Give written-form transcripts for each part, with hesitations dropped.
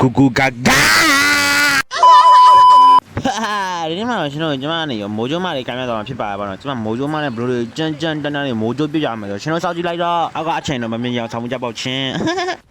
ကူကာကာဒီနေ့မှာတော့ကျွန်တော်ကျမကနေရောမိုးကြိုးမလေးကိုင်းရတော့မှာဖြစ်ပါပါတော့ကျမမိုးကြိုးမနဲ့ဘလို့တွေကြမ်းကြမ်းတန်းတန်းလေးမိုးကြိုးပြကြမှာဆိုကျွန်တော်စောက်ကြည့်လိုက်တော့အောက်ကအချိန်တော့မမြင်ရအောင်ဆောင်းမှုကြပေါက်ချင်း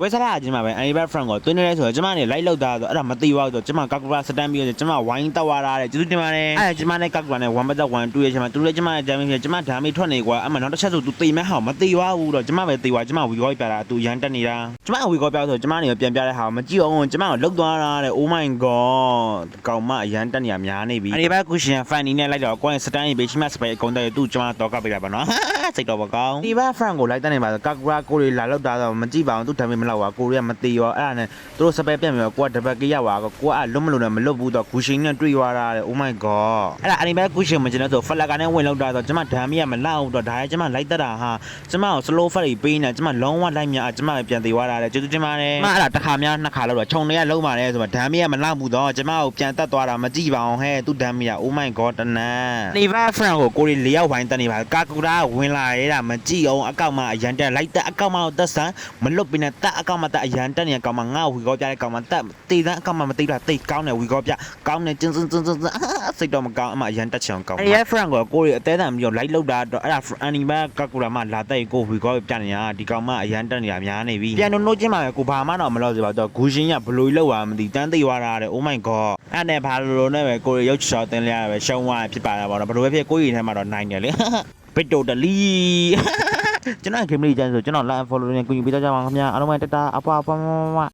ဝဲစားလာချင်းမှာပဲ Anibal Frank ကိုတွင်းနေလဲဆိုတော့ကျမနေလိုက်လောက်တာဆိုအဲ့ဒါမသိပါဘူးဆိုကျမကာကူရာစတန်ပြီးတော့ကျမဝိုင်းတက်သွားတာတဲ့ကျေးဇူးတင်ပါတယ်အဲ့ကျမနဲ့ကာကူရာနဲ့1/1တွေ့ရချင်းမှာသူလည်းကျမရဲ့ဂျမ်းမင်းဖြစ်ကျမဓာမေထွက်နေကွာအမှနောက်တစ်ချက်ဆိုသူတိမ်မဲဟောင်မသိပါဘူးတော့ကျမပဲသိသွားကျမဝီကောပြတာသူရန်တက်နေတာကျမဝီကောပြဆိုကျမနေပြန်ပြတဲ့ဟာမကြည့်အောင်ကျမကိုလှုပ်သွားတာတဲ့ Oh my god ကောင်မရန်တက်နေရများနေပြီ Anibal ကုရှင်ဖန်နီနဲ့လိုက်တော့ကိုယ်စတန်ရေးပေးချိမစပယ်အကုန်တဲ့သူကျမတော့ကပေးတာပါနော်စိတ်တော့မကောင်း Anibal Frank ကိုလိုက်တက်နေပါဆိုကာကူရာကိုတွေလာလောက်တာတော့မကြည့်ပါဘူးသူဓာမေမလောက်ပါကိုတွေကမသိရောအဲ့ဒါနဲ့သူတို့စပယ်ပြန်ပြီးတော့ကိုကတပတ်ကြီးရပါကိုကလွတ်မလို့နဲ့မလွတ်ဘူးတော့ဂူရှင်နဲ့တွေ့သွားတာတဲ့ Oh my god အဲ့ဒါ Anibal ကုရှင်မကျင်တော့ဆိုဖလက်ကနေဝင်လောက်တာဆိုကျမဓာမေကမလောက်တော့ဒါရဲ့ကျမလိုက်တက်တာဟာကျမကို slow fat ကြီးပေးနေကျမလုံးဝလိုက်မြကျမပဲပြန်သေးသွားတာတဲ့ကျေးဇူးတင်ပါတယ်မအဲ့ဒါတစ်ခါများနှစ်ခါလောက်တော့ခြုံတွေကလုံးပါတယ်ဆိုတော့ဓာမေကမလောက်ဘူးတော့ကျမကိုပြန်တက်သွားတာမကြည့်ပါအောင်ဟဲ့သူဓာမေက Oh my god တနန်း Anibal Frank ကိုကိုရီ၄ယောက်ဝိုင်းတက်နေပါကာကူရာဝင်လာရဲတာမကြည့်အောင်အကောက်မှအရန်တက်လိုက်တက်အကောက်မှတက်ဆန်းမလွတ်ပြီးနဲ့တက်အကောက်မှတက်အရန်တက်နေကောင်မှငါ့ဝီကောပြတဲ့ကောင်မှတက်တေးတန်းအကောက်မှမတေးတာတိတ်ကောင်းတယ်ဝီကောပြကောင်းတယ်ကျင်းစိတ်တော့မကောင်းအမှအရန်တက်ချင်အောင်ကောင်း Anibal Frank ကိုကိုရီအသေးတန်ပြီးတော့လိုက်လောက်တာတော့အဲ့ဒါ Anibal ကာကူရာမှလာတက်ကိုဝီကောပြနေတာဒီကောင်မှအရန်တက်နေတာများနေပြီပြန်နိုးချင်းမှာပဲကိုဘာမှတော့မလို့ဆိုတော့ဂူရှင်ကဘလို့လောက်သွားမသိတန်းသိသွားတာတဲ့ Oh my god အဲ့နဲ့ဘာလို့နဲ့ပဲကိုရီရုပ်ချော်တင်လဲရပဲရှုံးသွားဖြစ်ပါတာပေါ့နော်ဘလို့ပဲဖြစ်ကိုရီထဲမှာတော့နိုင်တယ်လေပစ်တိုတလီကျွန်တော်ဂိမ်းလေးကြမ်းဆိုကျွန်တော် like follow နဲ့ကူညီပေးကြပါဦးခင်ဗျာအားလုံးပဲတတာအပွား